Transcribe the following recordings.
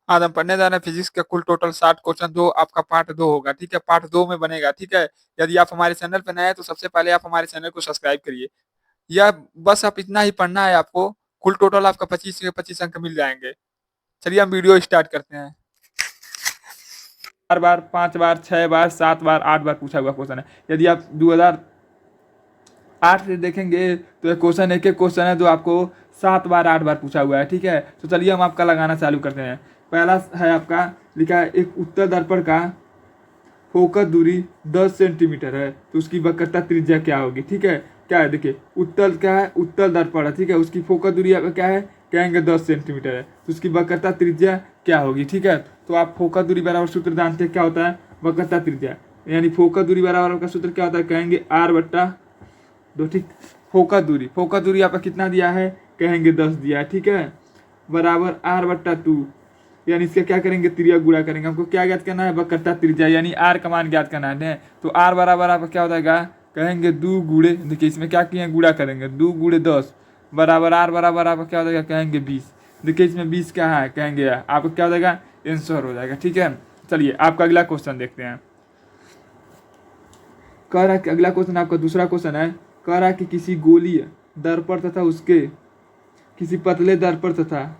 आज हम पढ़ने जा रहे हैं फिजिक्स का कुल टोटल 60 क्वेश्चन जो आपका पार्ट 2 होगा, ठीक है? पार्ट 2 में बनेगा, ठीक है? यदि आप हमारे चैनल पे नए हैं तो सबसे पहले आप हमारे चैनल को सब्सक्राइब करिए। यह बस आप इतना ही पढ़ना है आपको, कुल टोटल आपका 25 के 25 अंक मिल जाएँगे। चलिए हम वीडियो स्टार्ट करते हैं। 4 बार, 5 बार, 6 बार, 7 बार, 8 बार पूछा हुआ क्वेश्चन है। यदि आप 2008 से देखेंगे तो ये क्वेश्चन एक-एक क्वेश्चन है जो आपको 7 बार, 8 बार पूछा हुआ है, ठीक है? तो चलिए हम आपका लगाना चालू करते हैं। पहला है आपका लिखा है एक उत्तल दर्पण का फोकस दूरी 10 सेंटीमीटर है तो उसकी वक्रता त्रिज्या क्या होगी, ठीक है? क्या है देखिए, उत्तल क्या है, उत्तल दर्पण है, ठीक है? उसकी फोकस दूरी आपका क्या है, कहेंगे 10 सेंटीमीटर है तो उसकी वक्रता त्रिज्या क्या होगी, ठीक है? तो आप फोकस दूरी बराबर सूत्र जानते हैं क्या होता है, वक्रता त्रिज्या, यानी फोकस दूरी बराबर का सूत्र क्या होता है, कहेंगे r/2, ठीक? फोकस दूरी आपका कितना दिया है, कहेंगे 10 दिया है, ठीक है? बराबर r/2, यानी इसका क्या करेंगे, त्रिज्या गुणा करेंगे। हमको क्या ज्ञात करना है, वक्रता त्रिज्या, यानी आर का मान ज्ञात करना है। तो आर बराबर आपका क्या हो जाएगा, कहेंगे 2 गुणे, देखिए इसमें क्या किए गुणा करेंगे, 2 गुणे 10 बराबर आर बराबर आपका क्या हो जाएगा, कहेंगे 20। देखिए इसमें 20 क्या है, कहेंगे आपका क्या हो जाएगा, आंसर हो जाएगा, ठीक है? चलिए आपका अगला क्वेश्चन देखते हैं। कह रहा है कि अगला क्वेश्चन आपका दूसरा क्वेश्चन है, कह रहा है कि किसी गोलीय दर्पण तथा उसके किसी पतले दर्पण तथा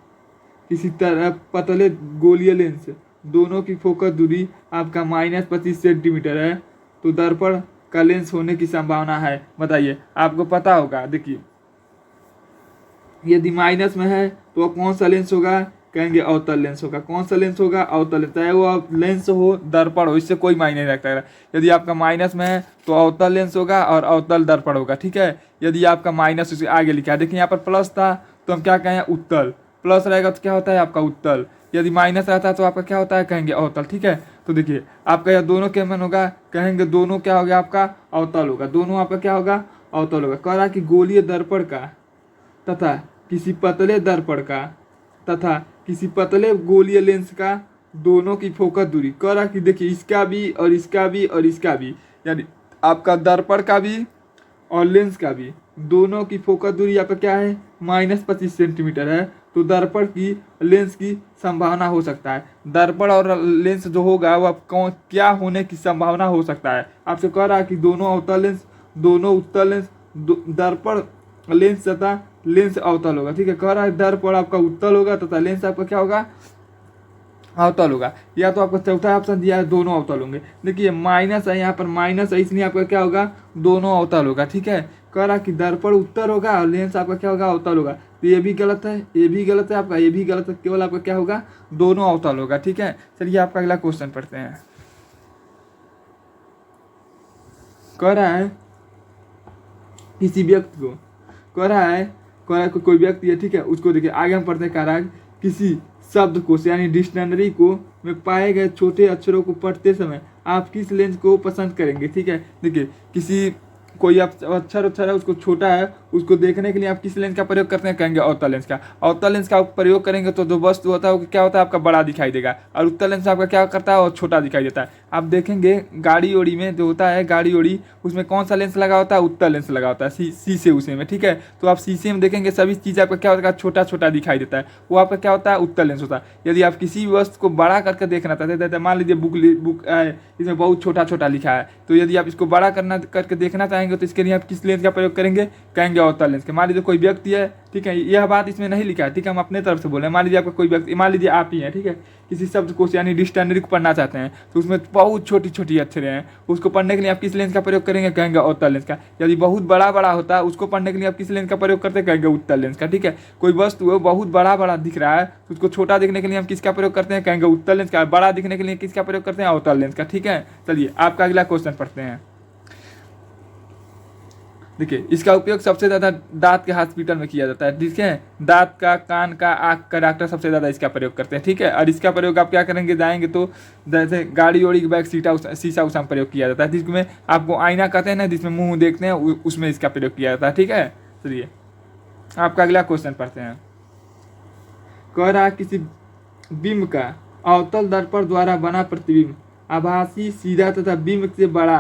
किसी तरह पतले गोलीय लेंस दोनों की फोकस दूरी आपका -25 सेंटीमीटर है तो दर्पण का लेंस होने की संभावना है, बताइए। आपको पता होगा, देखिए यदि माइनस में है तो कौन सा लेंस होगा, कहेंगे अवतल लेंस होगा। कौन सा लेंस होगा, अवतल लेंस, चाहे वो लेंस हो दर्पण हो, इससे कोई मायने नहीं रखता है। यदि आपका माइनस में है तो अवतल लेंस होगा और अवतल दर्पण होगा, ठीक है? यदि आपका माइनस उसके आगे लिखा है, देखिए यहाँ पर प्लस था तो हम क्या कहें, उत्तल, प्लस रहेगा तो क्या होता है आपका उत्तल, यदि माइनस रहता है तो आपका क्या होता है, कहेंगे अवतल, ठीक है? तो देखिए आपका यह दोनों क्या मन होगा, कहेंगे दोनों क्या होगा, आपका अवतल होगा, दोनों आपका क्या होगा, अवतल होगा। कह रहा कि गोलीय दर्पण का तथा किसी पतले दर्पण का तथा किसी पतले गोलीय लेंस का दोनों की फोकस दूरी, कह रहा कि देखिए इसका भी और इसका भी और इसका भी, यानी आपका दर्पण का भी और लेंस का भी दोनों की फोकस दूरी आपका क्या है, -25 सेंटीमीटर है तो दर्पण की लेंस की संभावना हो सकता है। दर्पण और लेंस जो होगा वो आप कौन क्या होने की संभावना हो सकता है, आपसे कह रहा है कि दोनों अवतल लेंस, दोनों उत्तल लेंस, दर्पण लेंस तथा लेंस अवतल होगा, ठीक है? कह रहा है दर्पण आपका उत्तल होगा तथा लेंस आपका क्या होगा, अवतल होगा। या तो आपका चौथा ऑप्शन दिया है दोनों अवतल होंगे, देखिए माइनस है यहाँ पर, माइनस है इसलिए आपका क्या होगा, दोनों अवतल होगा, ठीक है? कह रहा कि दर्पण उत्तल होगा और लेंस आपका क्या होगा, अवतल होगा। तो ये भी गलत है, ये भी गलत है, आपका ये भी गलत है, केवल आपका क्या होगा, दोनों अवतल होगा, ठीक है? चलिए आपका अगला क्वेश्चन पढ़ते हैं। कह रहा है किसी व्यक्ति को, कह रहा है कोई व्यक्ति है, ठीक है? उसको देखिए आगे हम पढ़ते हैं, कह रहा है किसी शब्द को यानी डिक्शनरी को में पाए गए छोटे अक्षरों को पढ़ते समय आप किस लेंस को पसंद करेंगे, ठीक है? देखिए किसी कोई अक्षर है उसको छोटा है, उसको देखने के लिए आप किस लेंस का प्रयोग करते हैं, कहेंगे अवतल लेंस का। अवतल लेंस का प्रयोग करेंगे तो जो वस्तु होता है वो क्या होता है, आपका बड़ा दिखाई देगा, और उत्तल लेंस आपका क्या करता है, वो छोटा दिखाई देता है। आप देखेंगे गाड़ी ओड़ी में जो होता है, गाड़ी ओड़ी उसमें कौन सा लेंस लगा होता है, उत्तल लेंस लगा होता है, शीशे उसे में, ठीक है? तो आप शीशे में देखेंगे सभी चीज़ आपका क्या होता है, छोटा छोटा दिखाई देता है, वो आपका क्या होता है, उत्तल लेंस होता है। यदि आप किसी भी वस्तु को बड़ा करके देखना चाहते हैं, मान लीजिए बुक है, इसमें बहुत छोटा छोटा लिखा है, तो यदि आप इसको बड़ा करके देखना चाहेंगे तो इसके लिए आप किस लेंस का प्रयोग करेंगे, कहेंगे अवतल लेंस का। मान लीजिए कोई व्यक्ति है, ठीक है? यह बात इसमें नहीं लिखा है, ठीक है? हम अपने तरफ से बोले, मान लीजिए आपका कोई व्यक्ति, मान लीजिए आप ही हैं, ठीक है? किसी शब्द को यानी डिक्शनरी को पढ़ना चाहते हैं तो उसमें बहुत छोटी छोटी अक्षरें हैं, उसको पढ़ने के लिए आप किस लेंस का प्रयोग करेंगे, कहेंगे अवतल लेंस का। यदि बहुत बड़ा बड़ा होता है उसको पढ़ने के लिए आप किस लेंस का प्रयोग करते हैं, कहेंगे उत्तल लेंस का, ठीक है? कोई वस्तु है बहुत बड़ा बड़ा दिख रहा है तो उसको छोटा दिखने के लिए हम किसका प्रयोग करते हैं, कहेंगे उत्तल लेंस का। बड़ा दिखने के लिए किसका प्रयोग करते हैं, अवतल लेंस का, ठीक है? चलिए आपका अगला क्वेश्चन पढ़ते हैं। देखिए इसका उपयोग सबसे ज़्यादा दांत के हॉस्पिटल में किया जाता है, ठीक है? दांत का, कान का, आँख का डॉक्टर सबसे ज़्यादा इसका प्रयोग करते हैं, ठीक है? और इसका प्रयोग आप क्या करेंगे, जाएंगे तो जैसे गाड़ी ओड़ी के बैक शीशा उसमें प्रयोग किया जाता है, जिसमें आपको आईना कहते हैं ना, जिसमें मुंह देखते हैं, उसमें इसका प्रयोग किया जाता है, ठीक है? चलिए आपका अगला क्वेश्चन पढ़ते हैं। कह रहा किसी बिंब का अवतल दर्पण द्वारा बना प्रतिबिंब आभासी, सीधा तथा बिंब से बड़ा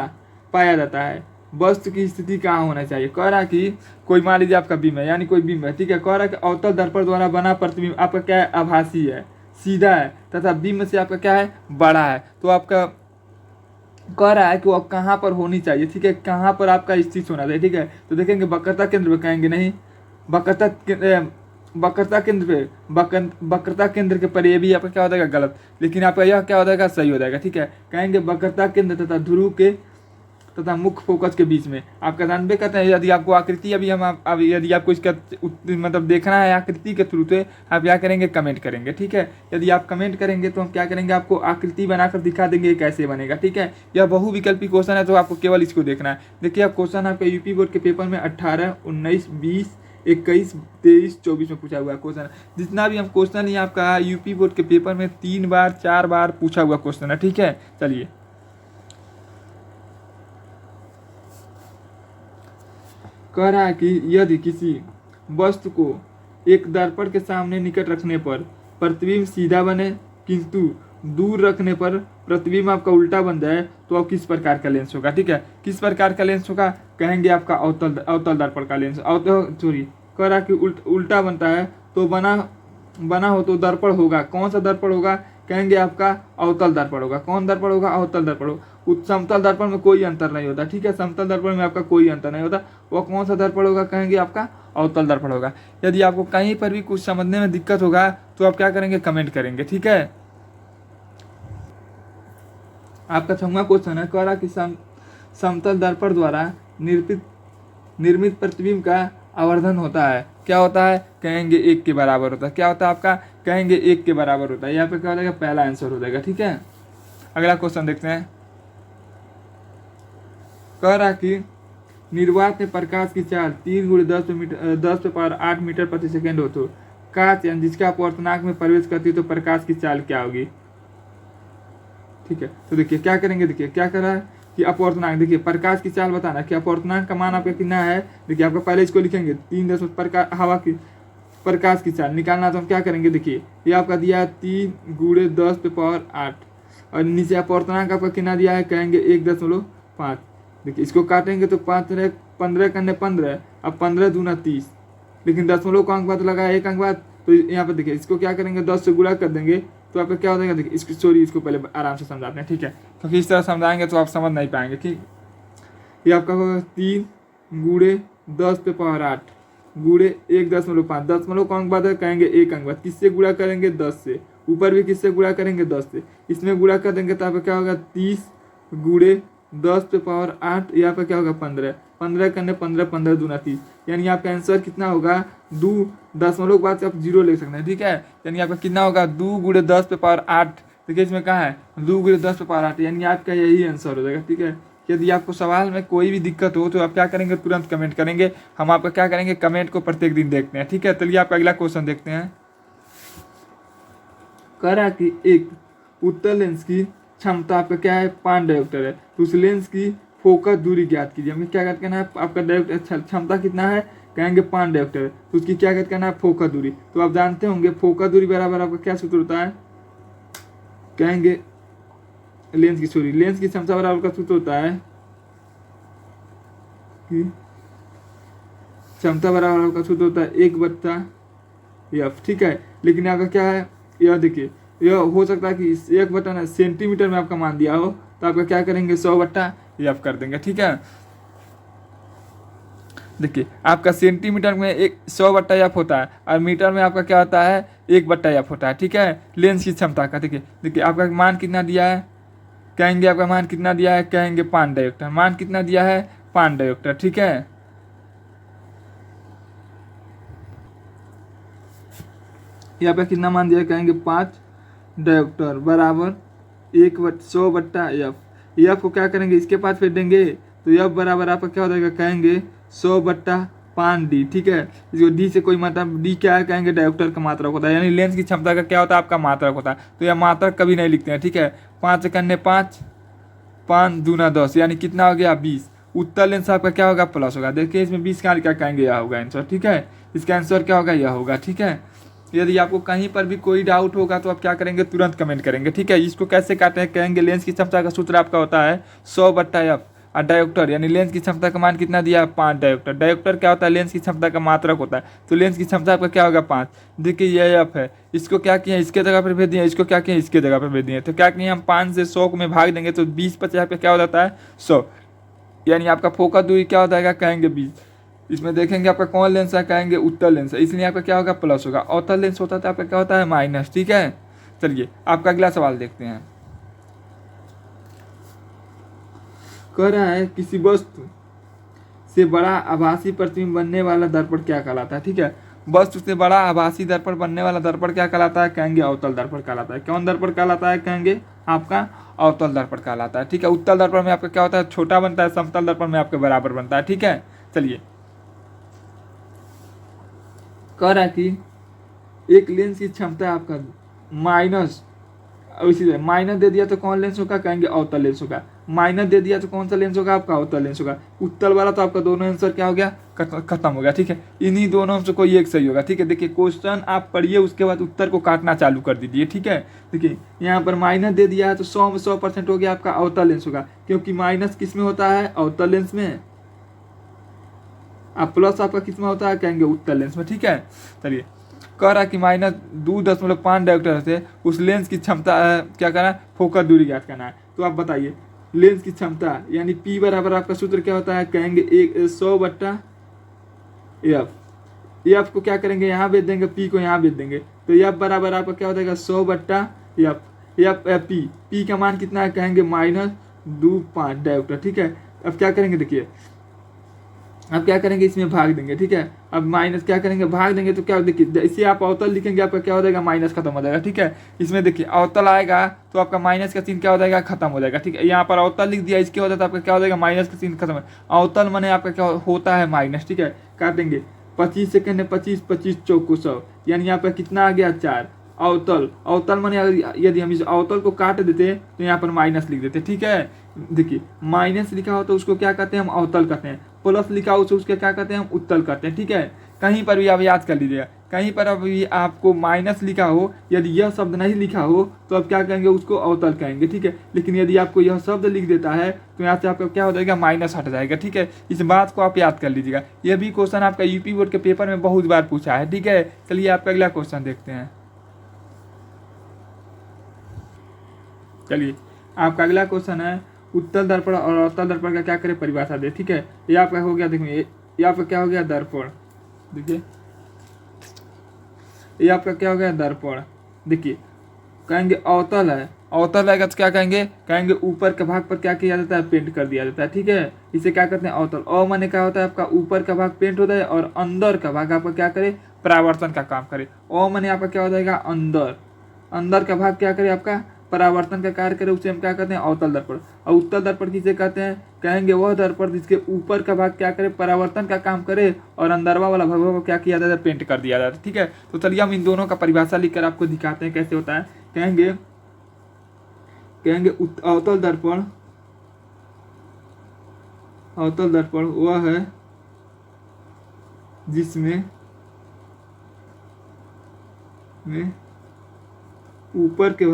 पाया जाता है, वस्तु की स्थिति कहाँ होना चाहिए। कह रहा कि कोई मान लीजिए आपका बिंब है, यानी कोई बिंब है, ठीक है? कह रहा कि अवतल दर्पण द्वारा बना प्रतिबिंब आपका क्या है, आभासी है, सीधा है तथा बीम से आपका क्या है, बड़ा है। तो आपका कह रहा है कि वो अब कहाँ पर होनी चाहिए, ठीक है, कहाँ पर आपका स्थित होना चाहिए, ठीक है। तो देखेंगे वक्रता केंद्र पे, कहेंगे नहीं वक्रता केंद्र पे, वक्रता केंद्र के पर, ये भी आपका क्या हो जाएगा, गलत। लेकिन आपका यह क्या हो जाएगा, सही हो जाएगा, ठीक है। कहेंगे वक्रता केंद्र तथा ध्रुव के तथा मुख्य फोकस के बीच में। आपका जानबे कहते हैं, यदि आपको आकृति अभी हम अब यदि आपको इसका मतलब देखना है आकृति के थ्रू, तो आप क्या करेंगे, कमेंट करेंगे, ठीक है। यदि आप कमेंट करेंगे तो हम क्या करेंगे, आपको आकृति बनाकर दिखा देंगे कैसे बनेगा, ठीक है। यह बहुविकल्पी क्वेश्चन है, तो आपको केवल इसको देखना है। देखिए अब क्वेश्चन आपका यूपी बोर्ड के पेपर में 18, 19, 20, 21, 23, 24 में पूछा हुआ है क्वेश्चन। जितना भी हम क्वेश्चन ही आपका यूपी बोर्ड के पेपर में 3 बार 4 बार पूछा हुआ क्वेश्चन है, ठीक है। चलिए कह रहा है कि यदि किसी वस्तु को एक दर्पण के सामने निकट रखने पर प्रतिबिंब सीधा बने, किंतु दूर रखने पर प्रतिबिंब आपका उल्टा बन जाए, तो अब किस प्रकार का लेंस होगा, ठीक है। किस प्रकार का लेंस होगा, कहेंगे आपका अवतल दर्पण का लेंस। कह रहा कि उल्टा बनता है, तो बना हो तो दर्पण होगा, कौन सा दर्पण होगा, कहेंगे आपका अवतल दर्पण होगा। कौन दर्पण होगा, अवतल दर्पण होगा। समतल दर्पण में कोई अंतर नहीं होता, ठीक है, समतल दर्पण में आपका कोई अंतर नहीं होता। वो कौन सा दर्पण होगा, कहेंगे आपका अवतल दर्पण होगा। यदि आपको कहीं पर भी कुछ समझने में दिक्कत होगा तो आप क्या करेंगे, कमेंट करेंगे, ठीक है। आपका 6वां क्वेश्चन है, कह रहा कि समतल दर्पण द्वारा निर्मित प्रतिबिंब का आवर्धन होता है, क्या होता है, कहेंगे 1 के बराबर होता है। क्या होता है आपका, कहेंगे 1 के बराबर होता है। यहाँ पे क्या हो जाएगा, पहला आंसर हो जाएगा, ठीक है। अगला क्वेश्चन देखते हैं। कह रहा कि निर्वात में प्रकाश की चाल 3 × 10⁸ मीटर प्रति सेकेंड हो, तो कांच यानी जिसका अपवर्तनांक में प्रवेश करती है तो प्रकाश की चाल क्या होगी, ठीक है। तो देखिए क्या करेंगे, देखिए क्या कर रहा है कि अपवर्तनांक, देखिए प्रकाश की चाल बताना कि अपवर्तनांक का मान आपका कितना है। देखिए आपका पहले इसको लिखेंगे 3 हवा की प्रकाश की चाल निकालना, तो हम क्या करेंगे, देखिए ये आपका दिया है 3 × 10⁸ और नीचे अपवर्तनांक आपका कितना दिया है, कहेंगे 1.5। देखिए इसको काटेंगे तो 5 15 करने 15, अब 15 दूना 30, लेकिन दशमलव का अंक बाद लगा 1 अंक बाद, तो यहाँ पर देखिए इसको क्या करेंगे, 10 से गुणा कर देंगे, तो आपका क्या हो जाएगा। देखिए इसको पहले आराम से समझाते हैं, ठीक है, क्योंकि इस तरह समझाएंगे तो आप समझ नहीं पाएंगे, ठीक। ये आपका होगा 3 × 10⁸ गुणे 1.5, दशमलव का अंक बाद है, कहेंगे 1 अंक बाद, किससे गुणा करेंगे, 10 से। ऊपर भी किससे गुणा करेंगे, 10 से। इसमें गुणा कर देंगे तो आपका क्या होगा, 30 × 10⁸, यहाँ पर क्या होगा, 15 करने 15, 15 दूना 30, यानी आपका आंसर कितना होगा, 2 दशमलव के बाद आप 0 ले सकते हैं, ठीक है। यानी आपका कितना होगा, 2 × 10⁸। देखिए इसमें कहाँ है, 2 × 10⁸, यानी आपका यही आंसर हो जाएगा, ठीक है। यदि आपको सवाल में कोई भी दिक्कत हो तो आप क्या करेंगे, तुरंत कमेंट करेंगे। हम आपका क्या करेंगे, कमेंट को प्रत्येक दिन देखते हैं, ठीक है। चलिए आपका अगला क्वेश्चन देखते हैं। कह रहा कि एक उत्तल लेंस की क्षमता आपका क्या है, 5 डायोप्टर है, तो उस लेंस की फोकस दूरी ज्ञात कीजिए। हमें क्या करना है, आपका डायोप्टर क्षमता कितना है, कहेंगे 5 डायोप्टर, तो उसकी क्या करना है, फोकस दूरी। तो आप जानते होंगे फोकस दूरी बराबर आपका क्या सूत्र होता है, कहेंगे लेंस की क्षमता बराबर का सूत्र होता है कि क्षमता बराबर का सूत्र होता है 1/f, ठीक है। लेकिन आपका क्या है, यह देखिए यह हो सकता है कि 1 सेंटीमीटर में आपका मान दिया हो, तो आपका क्या करेंगे, 100/f कर देंगे, ठीक है। देखिए आपका सेंटीमीटर में 100/f होता है और मीटर में आपका क्या होता है, 1/f होता है, ठीक है, लेंस की क्षमता का। देखिए आपका मान कितना दिया है, कहेंगे आपका मान कितना दिया है, कहेंगे 5 डायोप्टर, मान कितना दिया है, 5 डायोप्टर, ठीक है। यहाँ पे कितना मान दिया है, कहेंगे 5 डायोप्टर बराबर 100/f। एफ को क्या करेंगे, इसके पास फेर देंगे, तो एफ बराबर आपका क्या हो जाएगा, कहेंगे 100/5d, ठीक है। इसको डी से कोई मतलब, डी क्या है, कहेंगे डायोप्टर का मात्रक होता है, यानी लेंस की क्षमता का क्या होता है, आपका मात्रक होता है। तो यह मात्रक कभी नहीं लिखते हैं, ठीक है। 5 करने 5, 5 दूना 10, यानी कितना हो गया, 20। उत्तर लेंस आपका क्या होगा, प्लस होगा। देखिए इसमें 20 का क्या कहेंगे, यह होगा आंसर, ठीक है। इसका आंसर क्या होगा, यह होगा, ठीक है। यदि आपको कहीं पर भी कोई डाउट होगा तो आप क्या करेंगे, तुरंत कमेंट करेंगे, ठीक है। इसको कैसे काटे हैं, कहेंगे लेंस की क्षमता का सूत्र आपका होता है 100/f, और डायोप्टर यानी लेंस की क्षमता का मान कितना दिया है 5 डायोप्टर। डायोप्टर क्या होता है, लेंस की क्षमता का मात्रक होता है, तो लेंस की क्षमता आपका क्या होगा 5। देखिए ये एफ है, इसको क्या किया इसके जगह पर भेज दिया, इसको क्या किया इसके जगह पर भेज दिए, तो क्या किए हम 5 से 100 में भाग देंगे तो 20-50 पे क्या हो जाता है 100, यानी आपका फोकस दूरी क्या हो जाएगा कहेंगे 20। इसमें देखेंगे आपका कौन लेंस है, कहेंगे उत्तर लेंस है, इसलिए आपका क्या होगा प्लस होगा। अवतल लेंस होता है तो आपका क्या होता है माइनस। ठीक है, चलिए आपका अगला सवाल देखते हैं। कह रहा है किसी वस्तु से बड़ा आभासी प्रतिबिंब बनने वाला दर्पण क्या कहलाता है। ठीक है, वस्तु से बड़ा आभासी दर्पण बनने वाला दर्पण क्या कहलाता है, कहेंगे अवतल दर्पण कहलाता है। कौन दर्पण कहलाता है, कहेंगे आपका अवतल दर्पण कहलाता है। ठीक है, उत्तल दर्पण में आपका क्या होता है छोटा बनता है, समतल दर्पण में आपके बराबर बनता है। ठीक है, चलिए कह रहा है कि एक लेंस की क्षमता है आपका माइनस, इसी तरह माइनस दे दिया तो कौन लेंस होगा, कहेंगे अवतल लेंस होगा। माइनस दे दिया तो कौन सा लेंस होगा, आपका अवतल लेंस होगा। उत्तल वाला तो आपका दोनों आंसर क्या हो गया खत्म हो गया। ठीक है, इन्हीं दोनों में से कोई एक सही होगा। ठीक है, देखिए क्वेश्चन आप पढ़िए उसके बाद उत्तर को काटना चालू कर दीजिए। ठीक है, देखिए यहाँ पर माइनस दे दिया है तो 100 में 100% हो गया आपका अवतल लेंस होगा, क्योंकि माइनस किस में होता है अवतल लेंस में, अब प्लस आपका किस में होता है, कहेंगे उत्तल लेंस में। ठीक है, चलिए कह रहा कि -2.5 डायोप्टर से उस लेंस की क्षमता क्या करना है, फोकस दूरी ज्ञात करना है। तो आप बताइए लेंस की क्षमता यानी P बराबर आपका सूत्र क्या होता है, कहेंगे 100/F। F को क्या करेंगे यहाँ भेज देंगे, P को यहाँ भेज देंगे, तो F बराबर आपका क्या हो जाएगा 100/F। P का मान कितना है, कहेंगे -2.5 डायोप्टर। ठीक है, अब क्या करेंगे देखिए, अब क्या करेंगे इसमें भाग देंगे। ठीक है, अब माइनस क्या करेंगे भाग देंगे तो क्या देखिए इसे आप अवतल लिखेंगे आपका क्या हो जाएगा माइनस खत्म हो जाएगा। ठीक है, इसमें देखिए अवतल आएगा तो आपका माइनस का सीन क्या हो जाएगा खत्म हो जाएगा। ठीक है, यहाँ पर अवतल लिख दिया इसके वजह से आपका क्या हो जाएगा माइनस का सीन खत्म है। अवतल माने आपका क्या होता है माइनस। ठीक है, काट देंगे 25 सेकेंड है 25 25 चौको 100, यानी यहाँ पर कितना आ गया 4। अवतल माने यदि हम इस अवतल को काट देते तो यहाँ पर माइनस लिख देते। ठीक है, देखिए माइनस लिखा हो तो उसको क्या कहते हैं हम अवतल कहते हैं, प्लस लिखा हो तो उसके क्या कहते हैं हम उत्तल कहते हैं। ठीक है, कहीं पर भी आप याद कर लीजिएगा, कहीं पर अभी आपको माइनस लिखा हो, यदि यह शब्द नहीं लिखा हो तो आप क्या कहेंगे उसको अवतल कहेंगे। ठीक है, लेकिन यदि आपको यह शब्द लिख देता है तो यहाँ से आपका क्या हो जाएगा माइनस हट जाएगा। ठीक है, इस बात को आप याद कर लीजिएगा, यह भी क्वेश्चन आपका यूपी बोर्ड के पेपर में बहुत बार पूछा है। ठीक है, चलिए आपका अगला क्वेश्चन देखते हैं। चलिए आपका अगला क्वेश्चन है उत्तल दर्पण और अवतल दर्पण का क्या करे परिभाषा दे। ठीक है, ये आपका हो गया, देखिए ये आपका क्या हो गया दर्पण, देखिए ये आपका क्या हो गया दर्पण। देखिए कहेंगे अवतल है, अवतल रहेगा तो क्या कहेंगे, कहेंगे ऊपर के भाग पर क्या किया जाता है पेंट कर दिया जाता है। ठीक है, इसे क्या कहते हैं अवतल। अ माने क्या होता है आपका ऊपर का भाग पेंट होता है और अंदर का भाग आपका क्या करे परावर्तन का काम करे। अ माने आपका क्या हो जाएगा अंदर, अंदर का भाग क्या करे आपका परावर्तन का कार्य करे, उसे हम क्या कहते हैं अवतल दर्पण। और उत्तल दर्पण किसे कहते हैं, कहेंगे वह दर्पण जिसके ऊपर का भाग क्या करे परावर्तन का काम करे और अंदरवा वाला भाग को क्या किया जाता है पेंट कर दिया जाता है। ठीक है, तो चलिए हम इन दोनों का परिभाषा लिखकर आपको दिखाते हैं कैसे होता है। कहेंगे अवतल दर्पण, अवतल दर्पण वह है जिसमें ऊपर के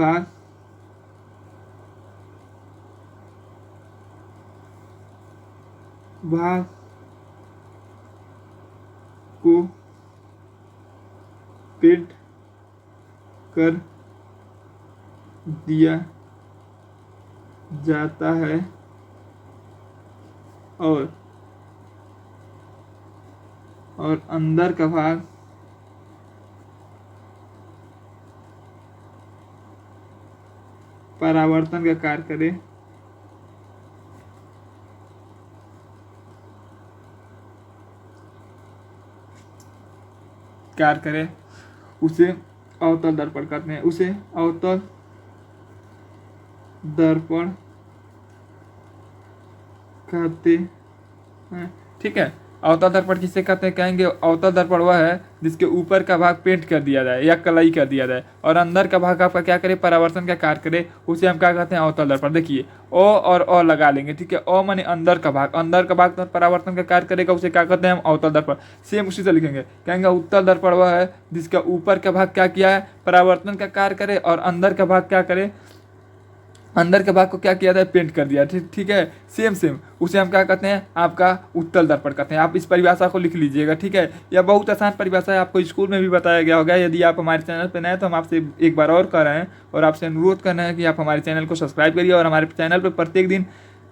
भाग को पेंट कर दिया जाता है और अंदर का भाग परावर्तन का कार्य करे, उसे अवतल दर्पण कहते हैं, उसे अवतल दर्पण कहते हैं। ठीक है, अवतल दर्पण किसे कहते हैं, कहेंगे अवतल दर्पण वह है जिसके ऊपर का भाग पेंट कर दिया जाए या कलई कर दिया जाए और अंदर का भाग आपका क्या करे परावर्तन का कार्य करे, उसे हम क्या कहते हैं अवतल दर्पण। देखिए ओ और अ लगा लेंगे। ठीक है, अ माने अंदर का भाग, अंदर का भाग तो परावर्तन का कार्य करेगा, उसे क्या कहते हैं हम अवतल दर्पण। सेम उसी से लिखेंगे, कहेंगे उत्तल दर्पण वह है जिसका ऊपर का भाग क्या किया है परावर्तन का कार्य करे और अंदर का भाग क्या करे अंदर के भाग को क्या किया था, पेंट कर दिया। ठीक है, सेम सेम उसे हम क्या कहते हैं, आपका उत्तल दर्पण कहते हैं। आप इस परिभाषा को लिख लीजिएगा। ठीक है, यह बहुत आसान परिभाषा है, आपको स्कूल में भी बताया गया होगा। यदि आप हमारे चैनल पर नए हैं तो हम आपसे एक बार और कह रहे हैं और आपसे अनुरोध कर रहे हैं कि आप हमारे चैनल को सब्सक्राइब करिए और हमारे चैनल पर प्रत्येक दिन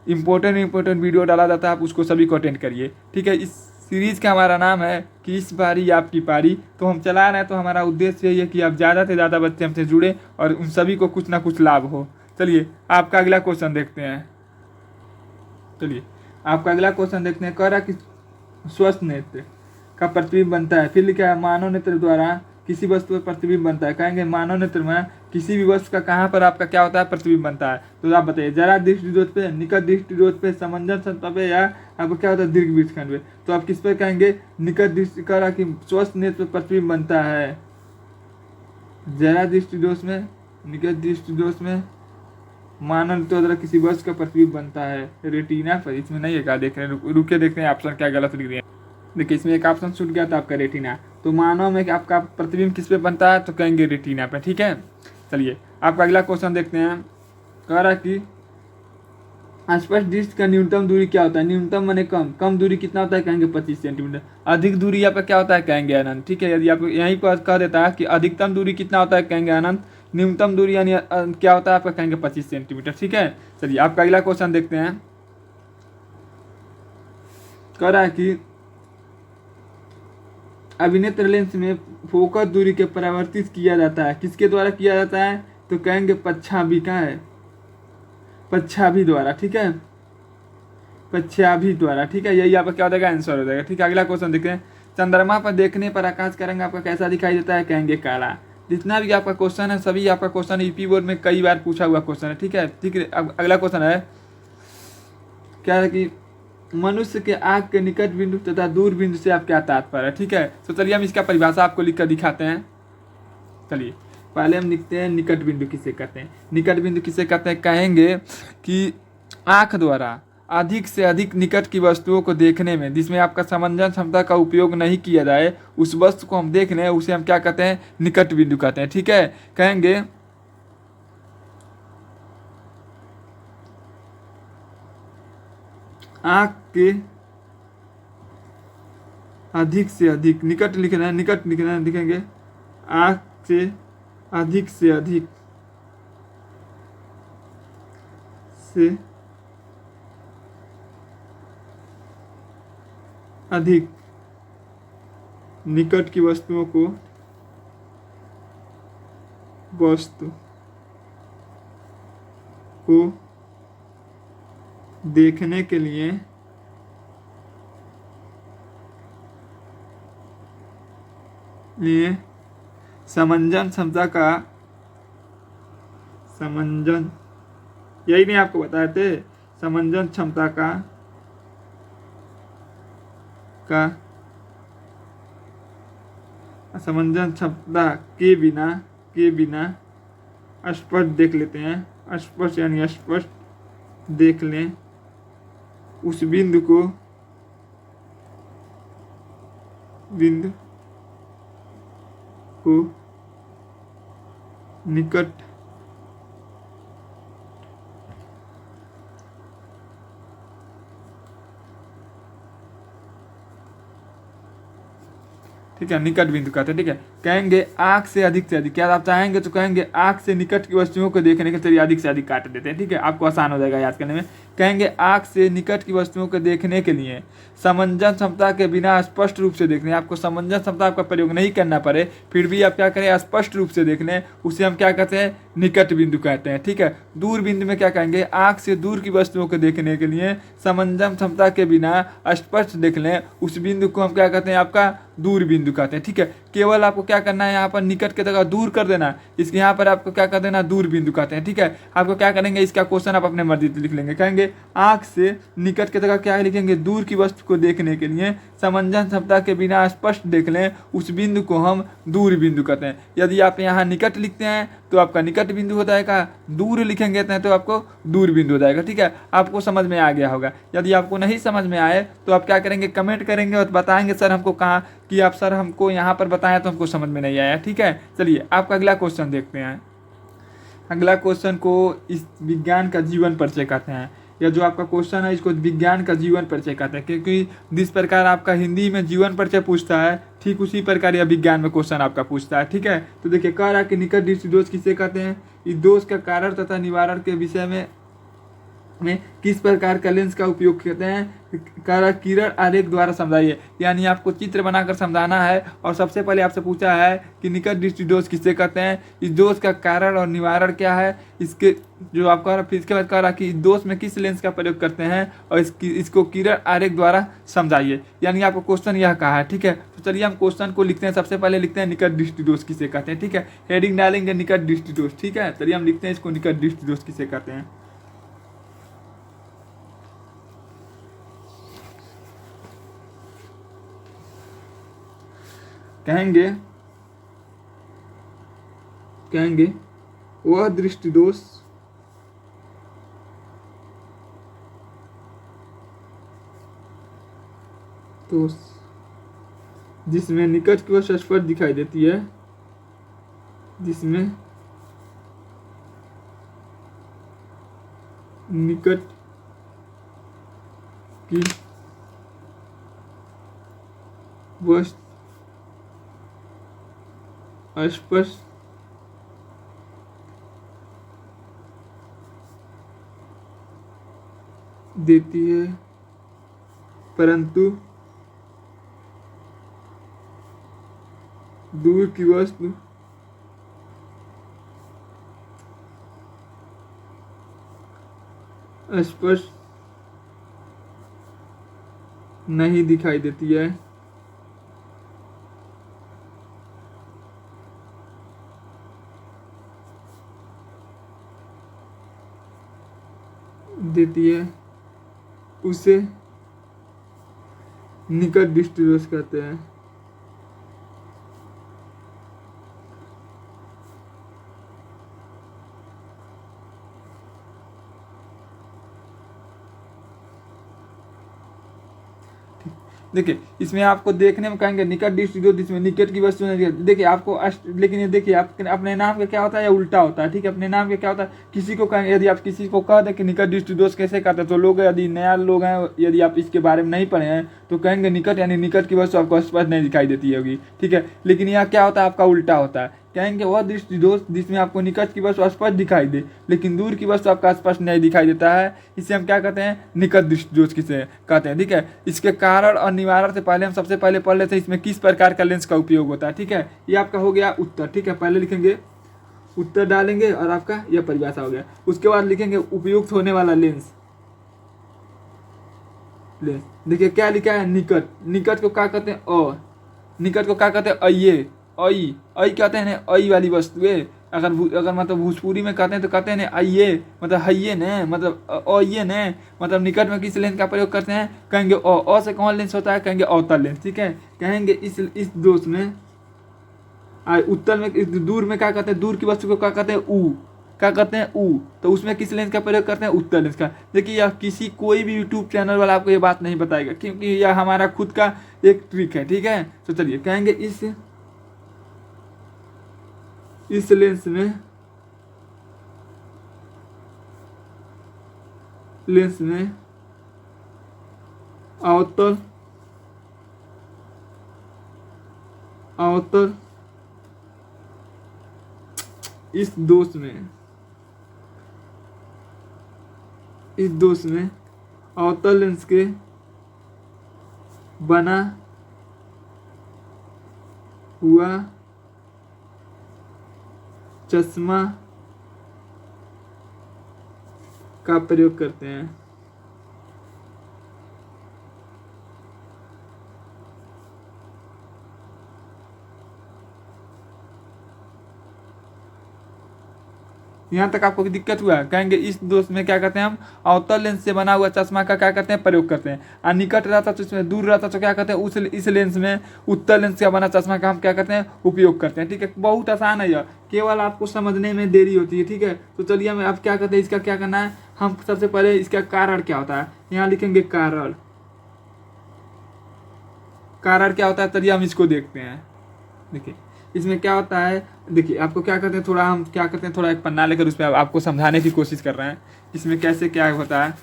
इंपॉर्टेंट वीडियो डाला जाता है, आप उसको सभी को अटेंड करिए। ठीक है, इस सीरीज़ का हमारा नाम है कि इस बारी आपकी पारी। तो हम चला रहे हैं, तो हमारा उद्देश्य यही है कि आप ज़्यादा से ज़्यादा बच्चे हमसे जुड़े और उन सभी को कुछ ना कुछ लाभ हो। चलिए आपका अगला क्वेश्चन देखते हैं। चलिए आपका अगला क्वेश्चन देखते हैं। कह रहा कि स्वस्थ नेत्र का प्रतिबिंब बनता है। फिर लिखा है मानव नेत्र द्वारा किसी वस्तु पर प्रतिबिंब बनता है। कहेंगे मानव नेत्र में किसी भी वस्तु का कहाँ पर आपका क्या होता है, प्रतिबिंब बनता है। तो आप बताइए, जरा दृष्टिरोध पे, निकट दृष्टिरोध पे, समंजन क्षमता पे, या आपको क्या होता है, दीर्घ वृत्तखंड पे। तो आप किस पे कहेंगे, निकट दृष्टि। कह रहा कि स्वस्थ नेत्र पर प्रतिबिंब बनता है जरा दृष्टिदोष में, निकट दृष्टिदोष में, मानव नेत्र द्वारा किसी वस्तु का प्रतिबिंब बनता है रेटिना पर। इसमें नहीं है क्या, देख रहे हैं, रुके देखते हैं ऑप्शन क्या गलत लिख दिया। देखिए इसमें एक ऑप्शन छूट गया था आपका रेटिना। तो मानव में आपका प्रतिबिंब किस पे बनता है, तो कहेंगे रेटिना पे। ठीक है, चलिए आपका अगला क्वेश्चन देखते हैं। कह रहा कि स्पष्ट दृष्टि का न्यूनतम दूरी क्या होता है। न्यूनतम माने कम, कम दूरी कितना होता है, कहेंगे 25 सेंटीमीटर। अधिक दूरी यहाँ पे क्या होता है, कहेंगे अनंत। ठीक है, यदि आप यहीं पर कह देता है कि अधिकतम दूरी कितना होता है, कहेंगे अनंत। न्यूनतम दूरी यानी क्या होता है आपका, कहेंगे 25 सेंटीमीटर। ठीक है, चलिए आपका अगला क्वेश्चन देखते हैं। कह रहा है कि अभिनेत्र लेंस में फोकस दूरी के परिवर्तित किया जाता है। किसके द्वारा किया जाता है, तो कहेंगे पक्षाभि का है, पक्षाभि द्वारा। ठीक है, पक्षाभि द्वारा। ठीक है, यही आपका क्या हो जाएगा, आंसर हो जाएगा। ठीक है, अगला क्वेश्चन देखते हैं। चंद्रमा पर देखने पर आकाश का रंग आपका कैसा दिखाई देता है, कहेंगे काला। जितना भी आपका क्वेश्चन है सभी आपका क्वेश्चन यूपी बोर्ड में कई बार पूछा हुआ क्वेश्चन है। ठीक है, ठीक है, अब अगला क्वेश्चन है क्या है कि मनुष्य के आँख के निकट बिंदु तथा दूर बिंदु से आप क्या तात्पर्य है। ठीक है, तो चलिए हम इसका परिभाषा आपको लिख कर दिखाते हैं। चलिए पहले हम लिखते हैं निकट बिंदु किसे कहते हैं। निकट बिंदु किसे कहते हैं, कहेंगे कि आँख द्वारा अधिक से अधिक निकट की वस्तुओं को देखने में जिसमें आपका समंजन क्षमता का उपयोग नहीं किया जाए, उस वस्तु को हम देख रहे हैं उसे हम क्या कहते हैं, निकट बिंदु कहते हैं। ठीक है, कहेंगे आँख के अधिक से अधिक, निकट लिखना है, निकट लिखना है, लिखेंगे आँख से अधिक से अधिक निकट की वस्तुओं को देखने के लिए समंजन क्षमता का, समंजन यही नहीं आपको बताए थे, समंजन क्षमता का समंजन क्षमता के बिना स्पष्ट देख लेते हैं। स्पष्ट यानी स्पष्ट देख लें उस बिंदु को निकट ठीक है, निकट बिंदु कहते हैं। ठीक है, कहेंगे आँख से अधिक क्या आप चाहेंगे, तो कहेंगे आँख से निकट की वस्तुओं को देखने के चलिए अधिक से अधिक काट देते हैं। ठीक है, आपको आसान हो जाएगा याद करने में। कहेंगे आँख से निकट की वस्तुओं को देखने के लिए समंजन क्षमता के बिना स्पष्ट रूप से देखने, आपको समंजन क्षमता का प्रयोग नहीं करना पड़े फिर भी आप क्या करें, स्पष्ट रूप से देख लें, उसे हम क्या कहते हैं, निकट बिंदु कहते हैं। ठीक है, दूर बिंदु में क्या कहेंगे, आँख से दूर की वस्तुओं को देखने के लिए समंजन क्षमता के बिना स्पष्ट देख लें उस बिंदु को हम क्या कहते हैं, आपका दूर बिंदु कहते हैं। ठीक है, केवल आपको क्या करना है, यहाँ पर निकट के जगह दूर कर देना, इसके यहाँ पर आपको क्या कर देना, दूर बिंदु कहते हैं। ठीक है, आपको क्या करेंगे, इसका क्वेश्चन आप अपने मर्जी से लिख लेंगे। कहेंगे आँख से निकट के जगह क्या लिखेंगे, दूर की वस्तु को देखने के लिए समंजन क्षमता के बिना स्पष्ट देख लें उस बिंदु को हम दूर बिंदु कहते हैं। यदि आप यहाँ निकट लिखते हैं तो आपका निकट बिंदु हो जाएगा, दूर लिखेंगे तो आपको दूर बिंदु हो जाएगा। ठीक है, आपको समझ में आ गया होगा। यदि आपको नहीं समझ में आए तो आप क्या करेंगे, कमेंट करेंगे और बताएंगे सर हमको कहाँ कि आप सर हमको यहाँ पर बताएं तो हमको समझ में नहीं आया। ठीक है, चलिए आपका अगला क्वेश्चन देखते हैं। अगला क्वेश्चन को इस विज्ञान का जीवन परिचय कहते हैं, या जो आपका क्वेश्चन है इसको विज्ञान का जीवन परिचय कहते हैं, क्योंकि जिस प्रकार आपका हिंदी में जीवन परिचय पूछता है ठीक उसी प्रकार यह विज्ञान में क्वेश्चन आपका पूछता है। ठीक है, तो देखिए कह रहा है कि निकट दृष्टि दोष किसे कहते हैं, इस दोष का कारण तथा निवारण के विषय में किस प्रकार का लेंस का उपयोग करते हैं, किरण आरेख द्वारा समझाइए। यानी आपको चित्र बनाकर समझाना है और सबसे पहले आपसे पूछा है कि निकट दृष्टि दोष किसे कहते हैं, इस दोष का कारण और निवारण क्या है, इसके जो आपका फिर इसके बाद कह रहा कि इस दोष में किस लेंस का प्रयोग करते हैं और इसको किरण आरेख द्वारा समझाइए। यानी आपको क्वेश्चन यह कहा है। ठीक है, तो चलिए हम क्वेश्चन को लिखते हैं। सबसे पहले लिखते हैं निकट दृष्टि दोष किसे कहते हैं। ठीक है, हेडिंग डालेंगे निकट दृष्टि दोष। ठीक है, चलिए हम लिखते हैं इसको निकट दृष्टि दोष किसे कहते हैं। कहेंगे वह दृष्टि दोष जिसमें निकट की वस्तु स्पष्ट दिखाई देती है, जिसमें निकट की वस्तु स्पष्ट देती है परंतु दूर की वस्तु स्पष्ट नहीं दिखाई देती है, उसे निकट दृष्टि दोष कहते हैं। देखिए इसमें आपको देखने में कहेंगे निकट दृष्टि दोष जिसमें निकट की वस्तु नहीं दिखाई। देखिए आपको लेकिन ये देखिए आप अपने नाम का क्या होता है या उल्टा होता है। ठीक है, अपने नाम का क्या होता है, किसी को कहेंगे, यदि आप किसी को कह दें कि निकट दृष्टि दोष कैसे कहते हैं तो लोग यदि नया लोग हैं, यदि आप इसके बारे में नहीं पढ़े हैं तो कहेंगे निकट यानी निकट की वस्तु आपको स्पष्ट नहीं दिखाई देती होगी। ठीक है, लेकिन यह क्या होता है, आपका उल्टा होता है। कहेंगे वह दृष्टि दोष जिसमें आपको निकट की वस्तु स्पष्ट दिखाई दे लेकिन दूर की वस्तु आपका स्पष्ट नहीं दिखाई देता है, इसे हम क्या कहते हैं, निकट दृष्टि दोष किसे कहते हैं। ठीक है, इसके कारण और निवारण से पहले हम सबसे पहले पढ़ लेते हैं इसमें किस प्रकार का लेंस का उपयोग होता है। ठीक है, ये आपका हो गया उत्तर। ठीक है, पहले लिखेंगे उत्तर डालेंगे और आपका यह परिभाषा हो गया। उसके बाद लिखेंगे उपयुक्त होने वाला लेंस। देखिए क्या लिखा है, निकट। निकट को क्या कहते हैं, निकट को क्या कहते हैं, अये अई कहते हैं अई वाली वस्तुएं। अगर मतलब भोजपुरी में कहते हैं तो कहते हैं ना आइए, मतलब हइये ने, मतलब अइये ने, मतलब निकट में किस लेंस का प्रयोग करते हैं, कहेंगे अ से कौन लेंस होता है, कहेंगे अवतल लेंस। ठीक है, कहेंगे इस दोष में उत्तल में दूर में क्या कहते हैं, दूर की वस्तु को क्या कहते हैं, क्या कहते हैं, तो उसमें किस लेंस का प्रयोग करते हैं, उत्तल लेंस का। देखिए यह कोई भी यूट्यूब चैनल वाला आपको ये बात नहीं बताएगा क्योंकि यह हमारा खुद का एक ट्रिक है। ठीक है, तो चलिए कहेंगे इस लेंस में अवतल इस दोष में अवतल लेंस के बना हुआ चश्मा का प्रयोग करते हैं। यहाँ तक आपको दिक्कत हुआ, कहेंगे इस दोष में क्या करते हैं, हम अवतल लेंस से बना हुआ चश्मा का क्या करते हैं, प्रयोग करते हैं। और निकट रहता तो इसमें दूर रहता तो क्या करते हैं, इस लेंस में उत्तल लेंस का बना चश्मा का हम क्या करते हैं, उपयोग करते हैं। ठीक है, बहुत आसान है यह, केवल आपको समझने में देरी होती है। ठीक है, तो चलिए हम आप क्या करते हैं, इसका क्या करना है, हम सबसे पहले इसका कारण क्या होता है यहाँ लिखेंगे, कारण क्या होता है, चलिए हम इसको देखते हैं। देखिए इसमें क्या होता है, देखिए आपको क्या करते हैं, थोड़ा हम क्या करते हैं, थोड़ा एक पन्ना लेकर उस पर आपको समझाने की कोशिश कर रहे हैं इसमें कैसे क्या होता है।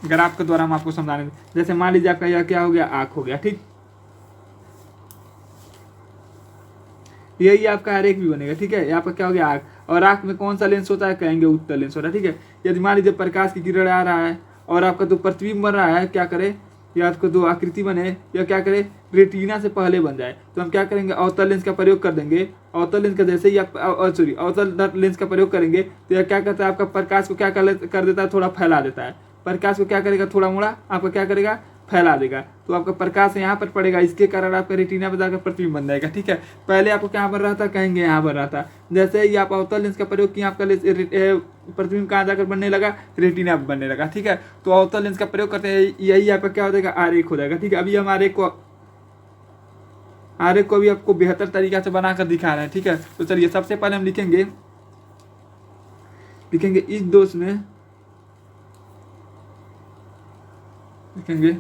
ग्राफ के द्वारा हम आपको समझाने, जैसे मान लीजिए आपका यह क्या हो गया, आँख हो गया, ठीक। यही आपका आरेख भी बनेगा, ठीक है। यहाँ पर क्या हो गया, आँख, और आँख में कौन सा लेंस होता है, कहेंगे उत्तल लेंस होता है, ठीक है। यदि मान लीजिए प्रकाश की किरण आ रहा है और आपका जो प्रतिबिंब बन रहा है, क्या करे, या आपको जो आकृति बने या क्या करे, रेटिना से पहले बन जाए, तो हम क्या करेंगे, अवतल लेंस का प्रयोग कर देंगे। अवतल लेंस का जैसे ही आप अवतल लेंस का प्रयोग करेंगे तो यह क्या करता है, आपका प्रकाश को क्या कर देता है, थोड़ा फैला देता है। प्रकाश को क्या करेगा, थोड़ा मोड़ा आपका क्या करेगा, फैला देगा, तो आपका प्रकाश यहाँ पर पड़ेगा, इसके कारण आपका रेटिना पर जाकर प्रतिबिंब बन जाएगा, ठीक है। पहले आपको क्या बन रहा था, कहेंगे यहाँ बन रहा था, जैसे ही आप अवतल लेंस का प्रयोग किया आपका प्रतिबिंब कहाँ जाकर बनने लगा, रेटिना पर बनने लगा, ठीक है। तो अवतल लेंस का प्रयोग करते हैं, यही आपका क्या हो जाएगा, आरेख हो जाएगा, ठीक है। अभी हम आरेख को भी आपको बेहतर तरीका से बनाकर दिखा रहे हैं, ठीक है। तो चलिए सबसे पहले हम लिखेंगे इस दोष में, लिखेंगे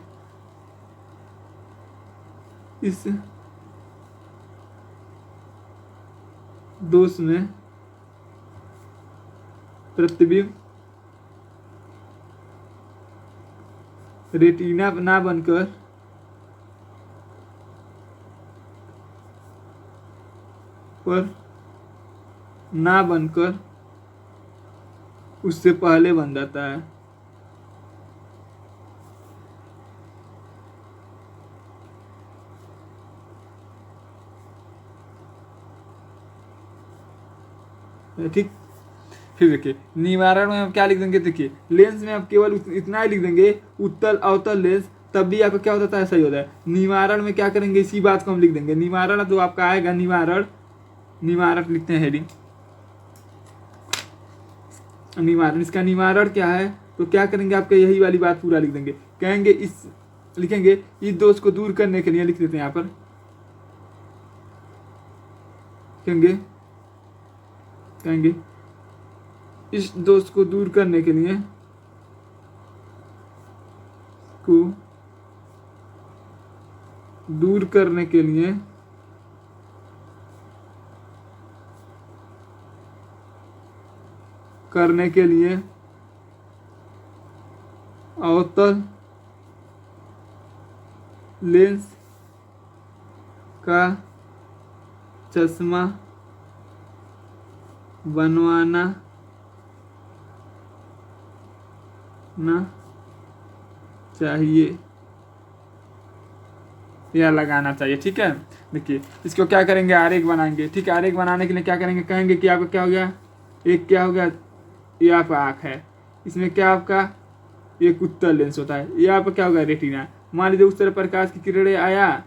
इस दोष में प्रतिबिंब रेटिना ना बनकर उससे पहले बन जाता है। ठीक, फिर देखिए निवारण में हम क्या लिख देंगे, देखिए लेंस में आप केवल इतना ही लिख देंगे, उत्तल अवतल लेंस, तब भी आपका क्या होता है, सही होता है। निवारण में क्या करेंगे, इसी बात को हम लिख देंगे। निवारण तो आपका आएगा, निवारण लिखते हैं हेडिंग, निवारण, इसका निवारण क्या है, तो क्या करेंगे, आपका यही वाली बात पूरा लिख देंगे। कहेंगे लिखेंगे इस दोष को दूर करने के लिए, लिख देते हैं यहाँ पर, कहेंगे इस दोष को दूर करने के लिए अवतल लेंस का चश्मा बनवाना चाहिए या लगाना चाहिए, ठीक है। देखिए इसको क्या करेंगे, आरेख बनाएंगे, ठीक है। आरेख बनाने के लिए क्या करेंगे, कहेंगे कि आपका क्या हो गया, एक क्या हो गया, ये आपका आँख है, इसमें क्या आपका एक उत्तल लेंस होता है, ये आपका क्या होगा, रेटिना। मान लीजिए उस तरह प्रकाश की किरणें आया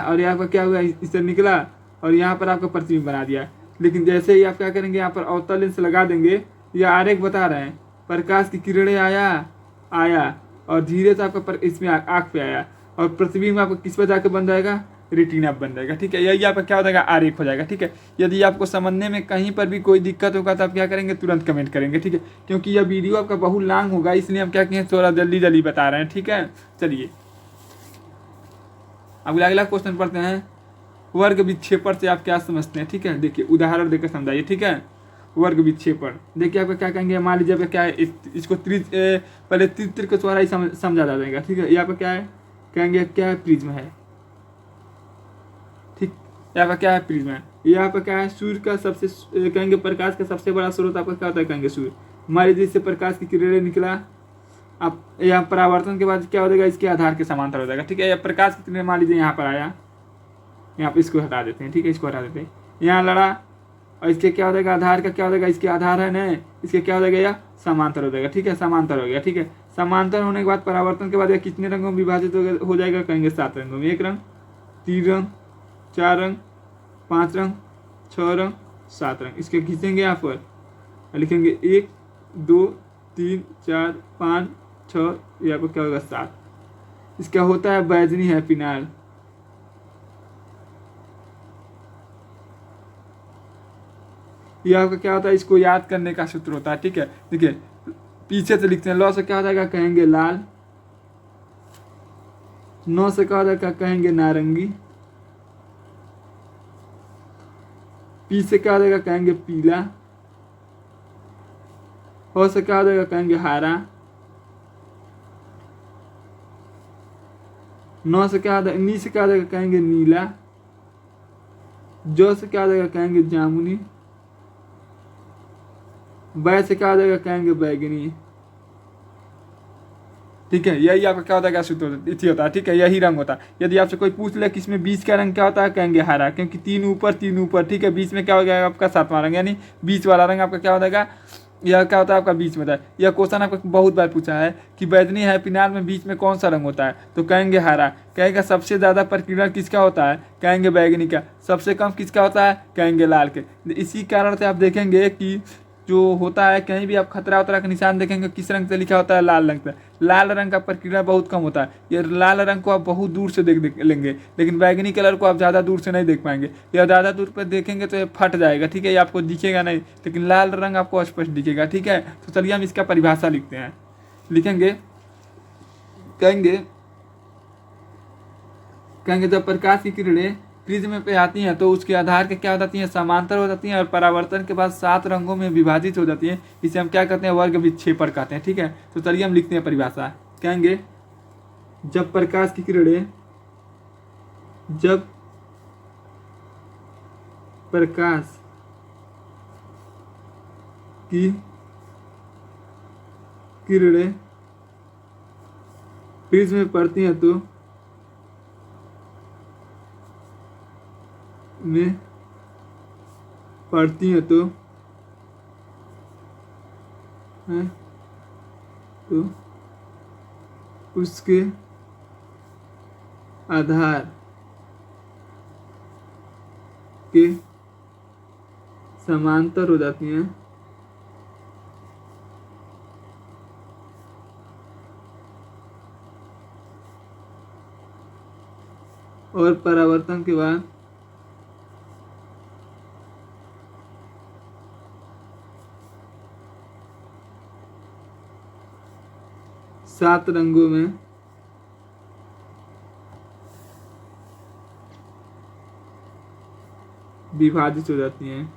और यहाँ पर क्या हुआ, इस तरह निकला और यहाँ पर आपका प्रतिबिंब बना दिया। लेकिन जैसे ही आप क्या करेंगे, यहाँ पर अवतल लेंस लगा देंगे, या आरेख बता रहे हैं, प्रकाश की किरणें आया और धीरे से आपका इसमें आँख पे आया और प्रतिबिंब आपका किस पर जाकर बन जाएगा, रेटिना बन जाएगा, ठीक है। यही आपका क्या हो जाएगा, आरेख हो जाएगा, ठीक है। यदि आपको समझने में कहीं पर भी कोई दिक्कत होगा तो आप क्या करेंगे, तुरंत कमेंट करेंगे, ठीक है। क्योंकि यह वीडियो आपका बहुत लॉन्ग होगा, इसलिए हम क्या कहें, थोड़ा जल्दी बता रहे हैं, ठीक है। चलिए अब अगला क्वेश्चन पढ़ते हैं, वर्ग विक्षेपण से आप क्या समझते हैं, ठीक है। देखिए उदाहरण देकर समझाइए, ठीक है। वर्ग विक्षेपण, देखिए आपका क्या कहेंगे, मान लीजिए आपका क्या है, इसको पहले त्रित्र के द्वारा ही समझा जा जाएगा, ठीक है। यहाँ पर क्या है, कहेंगे क्या है, प्रिज्म है, ठीक। यहाँ पर क्या है, प्रिज्म है। यहाँ पर क्या है, सूर्य का सबसे, कहेंगे प्रकाश का सबसे बड़ा स्रोत आपका क्या होता है, कहेंगे सूर्य। मान लीजिए इससे प्रकाश की किरणें निकला, अब यहाँ परावर्तन के बाद क्या हो जाएगा, इसके आधार के समांतर हो जाएगा, ठीक है। या प्रकाश की किरणें मान लीजिए यहाँ पर आया, यहाँ पर इसको हटा देते हैं, ठीक है, इसको हटा देते हैं, यहाँ लड़ा और इसके क्या हो जाएगा, आधार का क्या हो जाएगा, इसके आधार है ना, इसके क्या हो जाएगा, या समांतर हो जाएगा, ठीक है, समांतर हो गया, ठीक है। समांतर होने के बाद परावर्तन के बाद यह कितने रंगों में विभाजित हो जाएगा, कहेंगे 7 रंगों में, 1 रंग, 3 रंग, 4 रंग, 5 रंग, 6 रंग, 7 रंग। इसके खींचेंगे यहाँ पर, लिखेंगे 1 2 3 4 5 6, यहाँ पर क्या होगा, 7। इसका होता है बैजनी है फिनाल, यह आपका क्या होता है, इसको याद करने का सूत्र होता है, ठीक है। देखिए पीछे से लिखते हैं, लौ से क्या हो जाएगा, कहेंगे लाल, नौ से क्या हो जाएगा, कहेंगे नारंगी। पी से क्या हो जाएगा, कहेंगे पीला। हो से क्या हो जाएगा, कहेंगे हरा। नौ से क्या हो जाएगा, नी से क्या हो जाएगा, कहेंगे नीला। जो से क्या हो जाएगा, कहेंगे जामुनी। बै से क्या हो जाएगा, कहेंगे बैगनी। ठीक है, यही आपका क्या होता है, क्या सूत्र होता है। ठीक है, यही रंग होता है। यदि आपसे कोई पूछ ले कि इसमें बीच का रंग क्या होता है, कहेंगे हरा, क्योंकि तीन ऊपर। ठीक है, बीच में क्या हो जाएगा आपका सातवां रंग, यानी बीच वाला रंग आपका क्या हो जाएगा, यह क्या होता है आपका बीच में होता है। यह क्वेश्चन आपको बहुत बार पूछा है कि बैगनी है पिनाल में बीच में कौन सा रंग होता है, तो कहेंगे हरा। कहेगा सबसे ज़्यादा प्रकीर्णन किसका होता है, कहेंगे बैगनी का। सबसे कम किसका होता है, कहेंगे लाल के। इसी कारण से आप देखेंगे कि जो होता है, कहीं भी आप खतरा उतरा का निशान देखेंगे किस रंग से लिखा होता है, लाल रंग से। लाल रंग का प्रक्रिया बहुत कम होता है। ये लाल रंग को आप बहुत दूर से देख लेंगे, लेकिन बैगनी कलर को आप ज़्यादा दूर से नहीं देख पाएंगे। या ज़्यादा दूर पर देखेंगे तो ये फट जाएगा। ठीक है, ये आपको दिखेगा नहीं, लेकिन लाल रंग आपको स्पष्ट दिखेगा। ठीक है, तो चलिए हम इसका परिभाषा लिखते हैं। लिखेंगे, कहेंगे जब प्रकाश की किरणें प्रिज्म पे आती हैं तो उसके आधार के क्या हो जाती हैं, समांतर हो जाती हैं और परावर्तन के बाद 7 रंगों में विभाजित हो जाती हैं। इसे हम क्या कहते हैं, वर्ग विक्षेपण कहते हैं। ठीक है, तो चलिए हम लिखते हैं परिभाषा। कहेंगे जब प्रकाश की किरणें प्रिज्म में पड़ती हैं तो उसके आधार के समांतर हो जाती हैं और परावर्तन के बाद सात रंगों में विभाजित हो जाती हैं।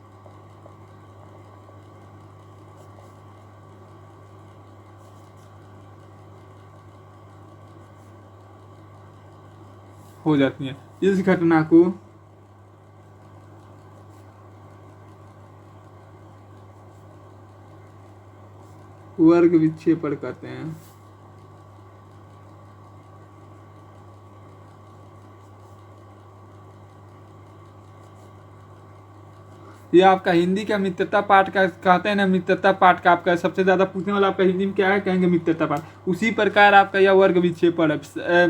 इस घटना को वर्ग विक्षेपण कहते हैं। ये आपका हिंदी का मित्रता पाठ का कहते हैं ना, मित्रता पाठ का आपका सबसे ज़्यादा पूछने वाला आपका हिंदी में क्या है, कहेंगे मित्रता पाठ। उसी प्रकार आपका यह वर्ग विक्षेपण है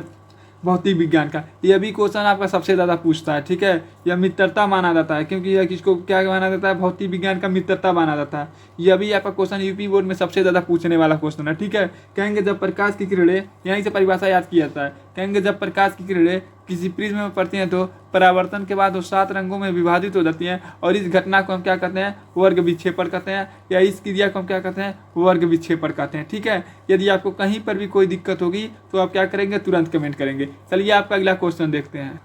भौतिक विज्ञान का। यह भी क्वेश्चन आपका सबसे ज़्यादा पूछता है। ठीक है, यह मित्रता माना जाता है, क्योंकि यह किसको क्या माना जाता है, भौतिक विज्ञान का मित्रता माना जाता है। यह भी आपका क्वेश्चन यूपी बोर्ड में सबसे ज़्यादा पूछने वाला क्वेश्चन है। ठीक है, कहेंगे जब प्रकाश की किरणें, यहीं से परिभाषा याद किया जाता है। कहेंगे जब प्रकाश की किरणें किसी प्रिज्म में पड़ती हैं तो परावर्तन के बाद वो 7 रंगों में विभाजित हो जाती हैं और इस घटना को हम क्या कहते हैं, वर्ग विक्षेपण कहते हैं, या इस क्रिया को हम क्या कहते हैं, वर्ग विक्षेपण कहते हैं। ठीक है, यदि आपको कहीं पर भी कोई दिक्कत होगी तो आप क्या करेंगे, तुरंत कमेंट करेंगे। चलिए आपका अगला क्वेश्चन देखते हैं।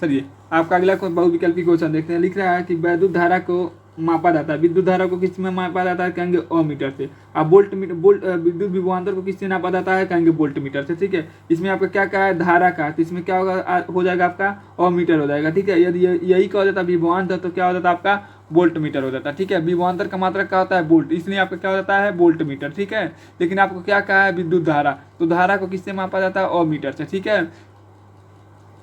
चलिए आपका अगला बहुविकल्पी क्वेश्चन देखते हैं। लिख रहा है कि विद्युत धारा को मापा जाता है। विद्युत धारा को किस में मापा जाता है, कहेंगे ओमीटर से। अब विद्युत विभवांतर को किससे नापा जाता है, कहेंगे वोल्ट मीटर से। ठीक है, इसमें आपका क्या कहा है, धारा का, तो इसमें क्या होगा, हो जाएगा आपका ओमीटर हो जाएगा। ठीक है, यदि यही क्या हो जाता है विभवांतर, तो क्या हो जाता है आपका वोल्ट मीटर हो जाता है। ठीक है, विभवांतर का मात्रक क्या होता है, वोल्ट, इसलिए आपका क्या हो जाता है, वोल्ट मीटर। ठीक है, लेकिन आपको क्या कहा है, विद्युत धारा, तो धारा को किससे मापा जाता है, ओमीटर से। ठीक है,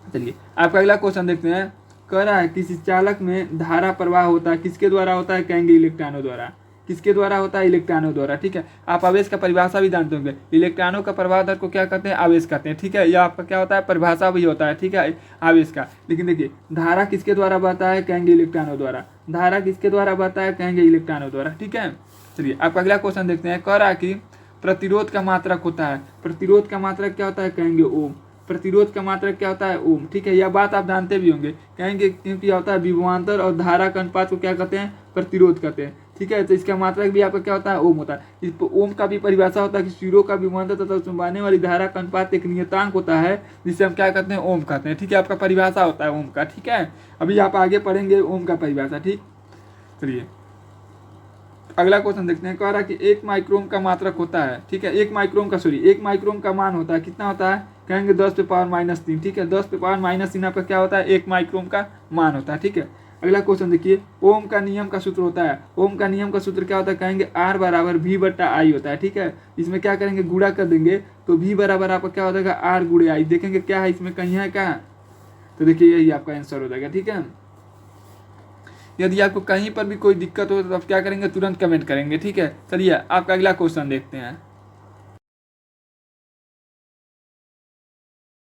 चलिए आपका अगला क्वेश्चन देखते हैं। कह रहा है किसी चालक में धारा प्रवाह होता है, किसके द्वारा होता है, कहेंगे इलेक्ट्रॉनों द्वारा। किसके द्वारा होता है, इलेक्ट्रॉनों द्वारा। ठीक है, आप आवेश का परिभाषा भी जानते होंगे। इलेक्ट्रॉनों का प्रवाह दर को क्या कहते हैं, आवेश कहते हैं। ठीक है, यह आपका क्या होता है, परिभाषा भी होता है। ठीक है, आवेश का। लेकिन देखिए धारा किसके द्वारा बहता है, कहेंगे इलेक्ट्रॉनों द्वारा। धारा किसके द्वारा बहता है, कहेंगे इलेक्ट्रॉनों द्वारा। ठीक है, चलिए आपका अगला क्वेश्चन देखते हैं। कह रहा है कि प्रतिरोध का मात्रक होता है। प्रतिरोध का मात्रक क्या होता है, कहेंगे ओम। प्रतिरोध का मात्रक क्या होता है, ओम। ठीक है, यह बात आप जानते भी होंगे, कहेंगे क्योंकि होता है विभवांतर और धारा का अनुपात को क्या कहते हैं, प्रतिरोध कहते हैं। ठीक है। तो इसका मात्रक भी आपका क्या होता है, ओम होता है। इस ओम का भी परिभाषा होता है कि सूर्यों का विभवांतर तथा उसमें बहने वाली धारा का अनुपात एक नियतांक होता है, जिसे हम क्या कहते हैं, ओम कहते हैं। ठीक है, आपका परिभाषा होता है ओम का। ठीक है, अभी आप आगे पढ़ेंगे ओम का परिभाषा। ठीक, चलिए अगला क्वेश्चन देखते हैं। कह रहा है कि 1 माइक्रोम का मात्रक होता है। ठीक है, 1 माइक्रोम का मान होता है, कितना होता है, कहेंगे 10⁻³ ठीक है, 10⁻³ आपका क्या होता है, 1 माइक्रोम का मान होता है। ठीक है, अगला क्वेश्चन देखिए। ओम का नियम का सूत्र होता है, ओम का नियम का सूत्र क्या होता है, कहेंगे R = V/I होता है। ठीक है, इसमें क्या करेंगे, गुणा कर देंगे तो V बराबर आपका क्या हो जाएगा, R×I। देखेंगे क्या है इसमें, कहीं है क्या, तो देखिए यही आपका आंसर हो जाएगा। ठीक है, यदि आपको कहीं पर भी कोई दिक्कत हो तो आप क्या करेंगे, तुरंत कमेंट करेंगे। ठीक है, चलिए आपका अगला क्वेश्चन देखते हैं।